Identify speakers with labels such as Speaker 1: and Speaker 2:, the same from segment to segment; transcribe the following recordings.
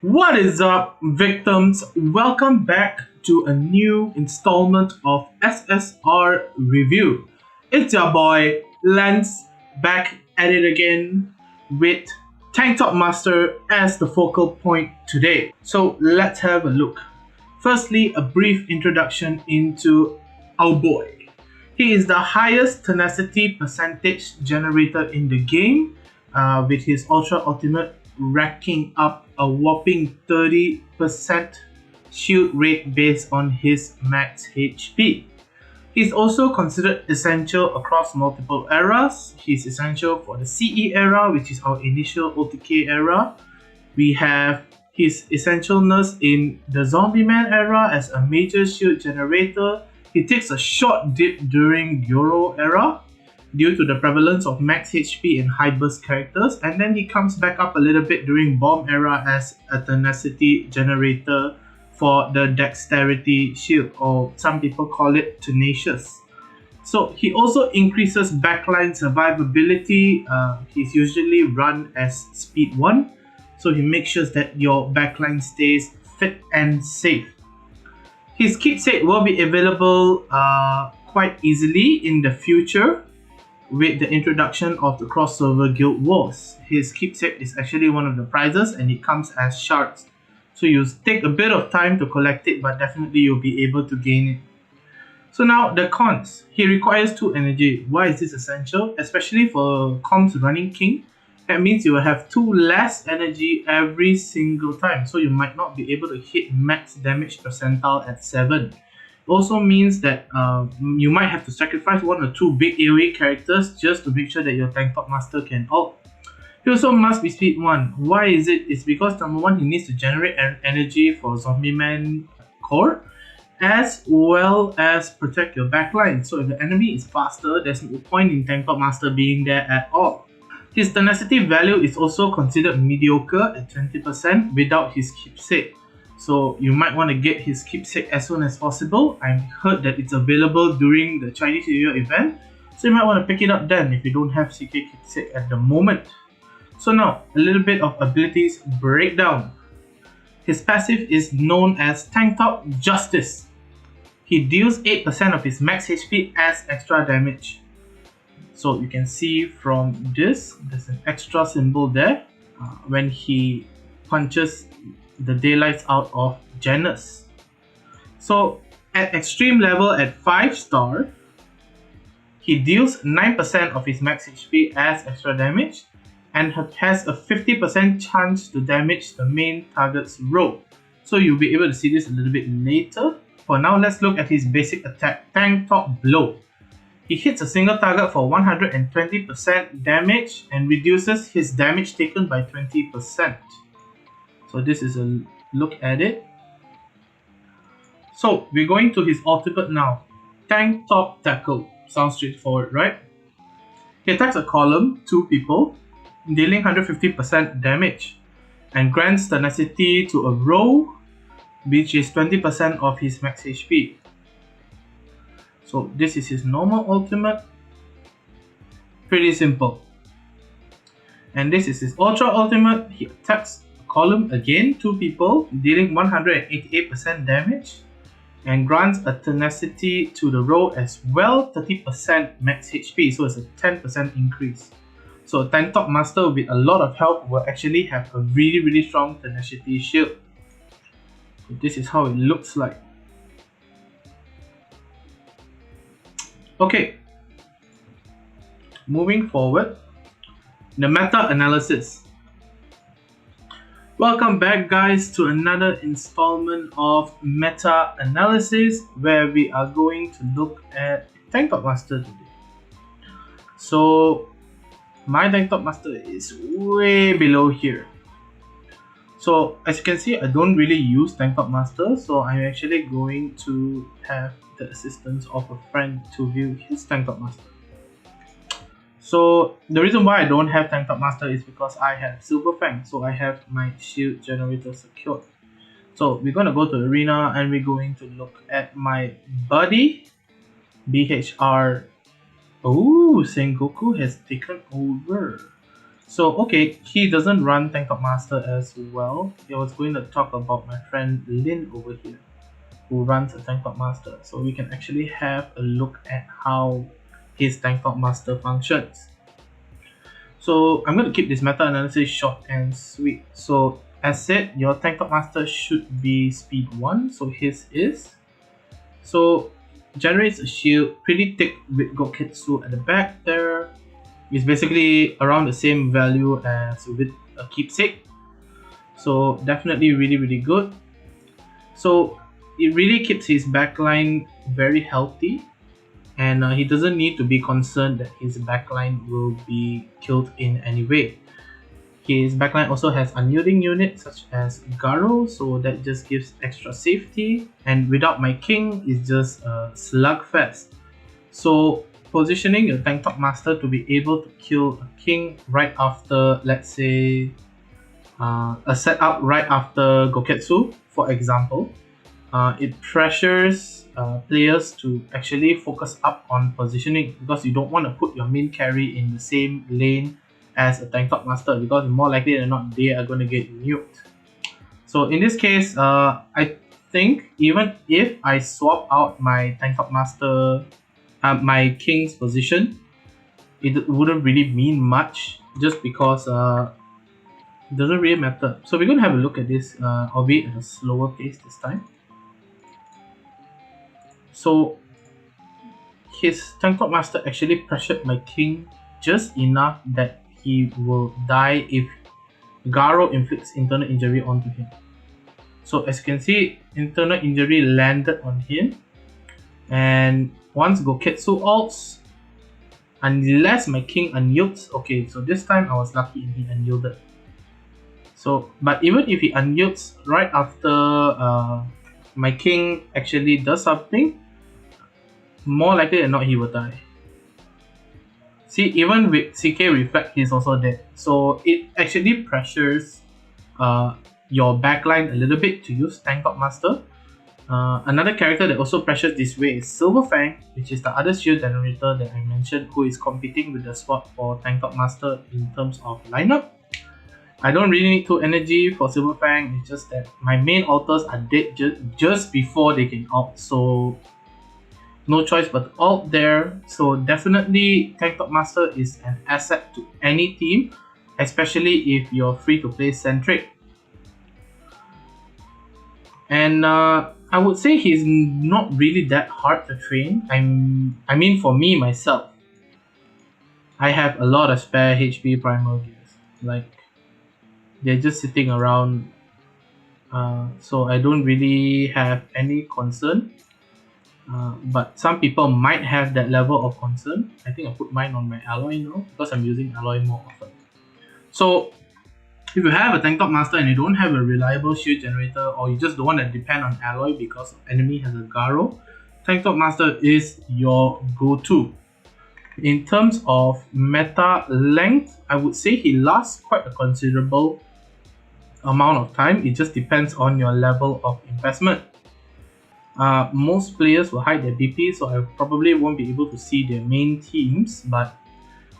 Speaker 1: What is up, victims? Welcome back to a new installment of SSR Review. It's your boy Lance back at it again with Tank Top Master as the focal point today. So let's have a look. Firstly, a brief introduction into our boy. He is the highest tenacity percentage generator in the game, with his Ultra Ultimate racking up a whopping 30% shield rate based on his max HP. He's also considered essential across multiple eras. He's essential for the CE era, which is our initial OTK era. We have his essentialness in the Zombie Man era as a major shield generator. He takes a short dip during Euro era due to the prevalence of max HP and high burst characters, and then he comes back up a little bit during Bomb era as a tenacity generator for the Dexterity shield, or some people call it Tenacious. So he also increases backline survivability. He's usually run as speed 1, so he makes sure that your backline stays fit and safe. His keepsake will be available quite easily in the future with the introduction of the crossover guild wars. His keepsake is actually one of the prizes and it comes as shards. So you take a bit of time to collect it, but definitely you'll be able to gain it. So now the cons. He requires 2 energy. Why is this essential? Especially for comms running king. That means you will have 2 less energy every single time. So you might not be able to hit max damage percentile at 7. It also means that you might have to sacrifice 1 or 2 big AoE characters just to make sure that your tank top master can ult. He also must be speed 1. Why is it? It's because number 1, he needs to generate energy for Zombie Man core, as well as protect your backline. So if the enemy is faster, there's no point in Tank Top Master being there at all. His tenacity value is also considered mediocre at 20% without his keepsake. So you might want to get his keepsake as soon as possible. I heard that it's available during the Chinese New Year event, so you might want to pick it up then if you don't have CK keepsake at the moment. So now, a little bit of abilities breakdown. His passive is known as Tank Top Justice. He deals 8% of his max HP as extra damage. So you can see from this, there's an extra symbol there when he punches the daylights out of Janus. So at extreme level at 5 star, he deals 9% of his max HP as extra damage and has a 50% chance to damage the main target's row. So you'll be able to see this a little bit later. For now, let's look at his basic attack, Tank Top Blow. He hits a single target for 120% damage and reduces his damage taken by 20%. So this is a look at it. So we're going to his ultimate now. Tank Top Tackle. Sounds straightforward, right? He attacks a column, 2 people, dealing 150% damage, and grants tenacity to a row, which is 20% of his max HP. So this is his normal ultimate. Pretty simple. And this is his ultra ultimate. He attacks a column again, 2 people, dealing 188% damage, and grants a tenacity to the row as well, 30% max HP, so it's a 10% increase. So a Tank Top Master with a lot of health will actually have a really strong tenacity shield. So this is how it looks like. Okay, moving forward, the meta analysis. Welcome back, guys, to another installment of meta analysis where we are going to look at Tank Top Master today. So my Tank Top Master is way below here. So as you can see, I don't really use Tank Top Master, so I'm actually going to have the assistance of a friend to view his Tank Top Master. So the reason why I don't have Tank Top Master is because I have Silver Fang, so I have my shield generator secured. So we're going to go to the arena and we're going to look at my buddy BHR. Oh, Sengoku has taken over. So okay, he doesn't run Tank Top Master as well. I was going to talk about my friend Lin over here, who runs a Tank Top Master. So we can actually have a look at how his Tank Top Master functions. So I'm going to keep this meta-analysis short and sweet. So as said, your Tank Top Master should be speed 1, so his is. So generates a shield pretty thick with Goketsu at the back there. It's basically around the same value as with a keepsake. So definitely really good. So it really keeps his backline very healthy, and he doesn't need to be concerned that his backline will be killed in any way. His backline also has unyielding units such as Garo, so that just gives extra safety, and without my king it's just a slugfest. So positioning your Tank Top Master to be able to kill a king right after, let's say, a setup right after Goketsu, for example, it pressures players to actually focus up on positioning, because you don't want to put your main carry in the same lane as a Tank Top Master, because more likely than not they are going to get nuked. So in this case, I think even if I swap out my Tank Top Master, my King's position, it wouldn't really mean much, just because it doesn't really matter. So we're going to have a look at this, albeit at a slower pace this time. So his Tank Top Master actually pressured my king just enough that he will die if Garo inflicts internal injury onto him. So as you can see, internal injury landed on him, and once Goketsu ults, unless my king unyields, okay, so this time I was lucky he unyielded. So, but even if he unyields right after my king actually does something, more likely than not he will die. See, even with CK Reflect, he's also dead. So it actually pressures your backline a little bit to use Tank Top Master. Another character that also pressures this way is Silver Fang, which is the other shield generator that I mentioned, who is competing with the spot for Tank Top Master in terms of lineup. I don't really need 2 energy for Silver Fang, it's just that my main altars are dead just before they can ult, so no choice but to ult there. So definitely Tank Top Master is an asset to any team, especially if you're free to play centric. And I would say he's not really that hard to train. I mean, for me myself, I have a lot of spare HP primal gears. Like, they're just sitting around, so I don't really have any concern. But some people might have that level of concern. I think I put mine on my alloy now because I'm using alloy more often. So if you have a Tank Top Master and you don't have a reliable shield generator, or you just don't want to depend on alloy because enemy has a Garo, Tank Top Master is your go-to. In terms of meta length, I would say he lasts quite a considerable amount of time. It just depends on your level of investment. Most players will hide their DP, so I probably won't be able to see their main teams, but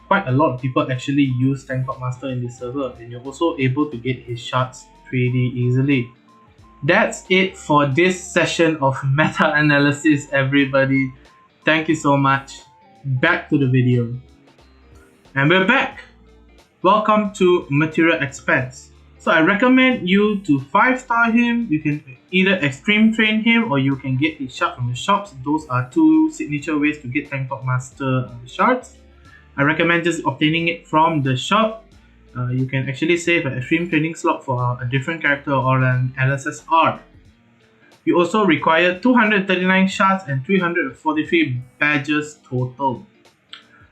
Speaker 1: quite a lot of people actually use Tank Top Master in this server, and you're also able to get his shards pretty easily. That's it for this session of meta analysis, everybody. Thank you so much. Back to the video. And we're back. Welcome to Material Expense. So I recommend you to 5-star him. You can either extreme train him, or you can get his shard from the shops. Those are 2 signature ways to get Tank Top Master shards. I recommend just obtaining it from the shop. You can actually save an extreme training slot for a different character or an SSR. You also require 239 shards and 343 badges total.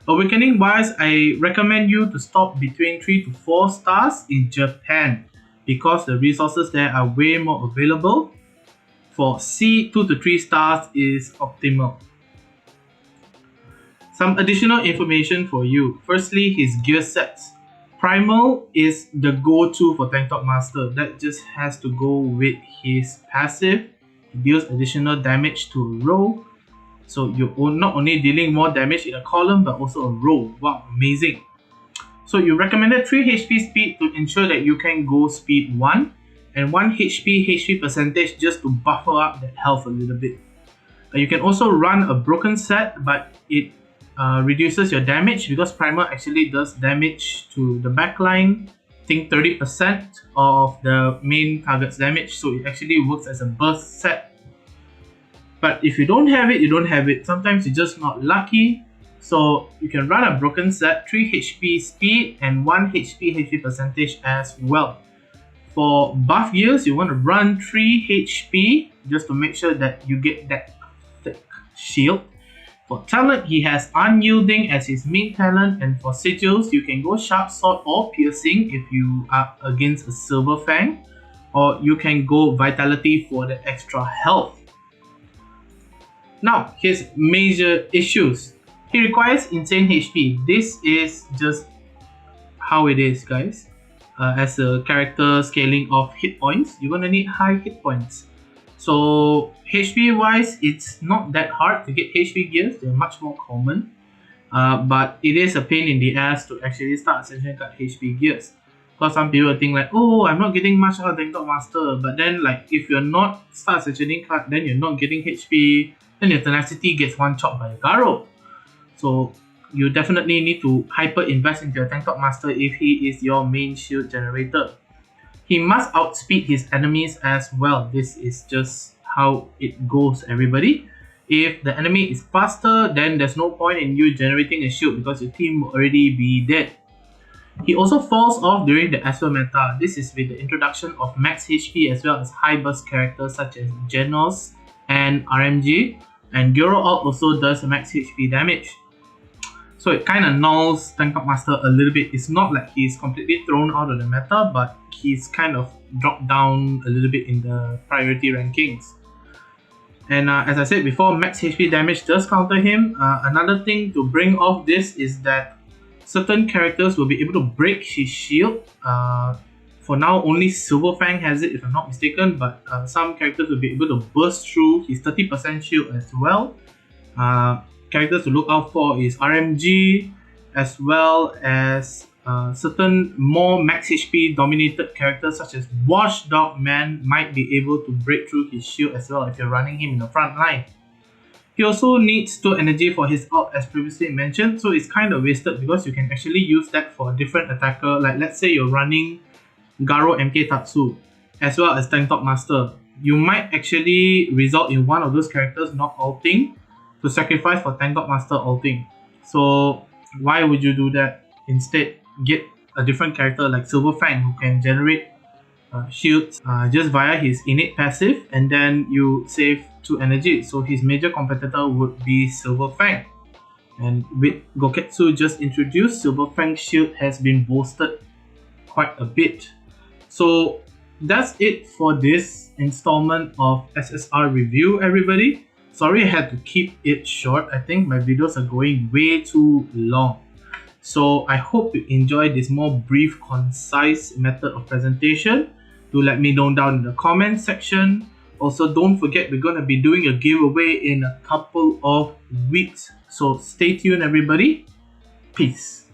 Speaker 1: Awakening wise, I recommend you to stop between 3 to 4 stars in Japan, because the resources there are way more available. For C, 2 to 3 stars is optimal. Some additional information for you. Firstly, his gear sets. Primal is the go-to for Tank Top Master. That just has to go with his passive. He deals additional damage to a row. So you're not only dealing more damage in a column, but also a row. Wow, amazing. So you recommended 3 HP speed to ensure that you can go speed 1 and 1 HP percentage just to buffer up that health a little bit. You can also run a broken set, but it reduces your damage because primer actually does damage to the backline. I think 30% of the main target's damage, so it actually works as a burst set. But if you don't have it, you don't have it. Sometimes you're just not lucky. So you can run a broken set, 3 HP speed and 1 HP percentage as well. For buff gears, you want to run 3 HP just to make sure that you get that thick shield. For talent, he has Unyielding as his main talent, and for sigils, you can go Sharp Sword or Piercing if you are against a Silver Fang, or you can go Vitality for the extra health. Now, his major issues. He requires insane HP. This is just how it is, guys. As a character scaling of hit points, you're gonna need high hit points. So HP wise, it's not that hard to get HP gears. They're much more common, but it is a pain in the ass to actually start Ascension card HP gears. Because some people think like, oh, I'm not getting much out of Tank Top Master, but then like if you're not start Ascensioning card, then you're not getting HP, then your tenacity gets one shot by a Garo. So you definitely need to hyper invest into your Tank Top Master if he is your main shield generator. He must outspeed his enemies as well. This is just how it goes, everybody. If the enemy is faster, then there's no point in you generating a shield because your team will already be dead. He also falls off during the Esper meta. This is with the introduction of max HP as well as high burst characters such as Genos and RMG. And Gyro Alt also does max HP damage. So it kind of nulls Tank Top Master a little bit. It's not like he's completely thrown out of the meta, but he's kind of dropped down a little bit in the priority rankings. And as I said before, max HP damage does counter him. Another thing to bring off this is that certain characters will be able to break his shield. For now, only Silver Fang has it if I'm not mistaken, but some characters will be able to burst through his 30% shield as well. Characters to look out for is RMG, as well as certain more max HP dominated characters such as Watchdog Man might be able to break through his shield as well if you're running him in the front line. He also needs 2 energy for his ult as previously mentioned, so it's kind of wasted because you can actually use that for a different attacker. Like let's say you're running Garo MK Tatsu as well as Tank Top Master. You might actually result in one of those characters not ulting to sacrifice for Tank Top Master ulting. So why would you do that? Instead, get a different character like Silver Fang who can generate shields just via his innate passive, and then you save 2 energy. So his major competitor would be Silver Fang. And with Goketsu just introduced, Silver Fang's shield has been bolstered quite a bit. So that's it for this installment of SSR review, everybody. Sorry I had to keep it short. I think my videos are going way too long. So I hope you enjoyed this more brief, concise method of presentation. Do let me know down in the comment section. Also, don't forget we're going to be doing a giveaway in a couple of weeks. So stay tuned, everybody. Peace.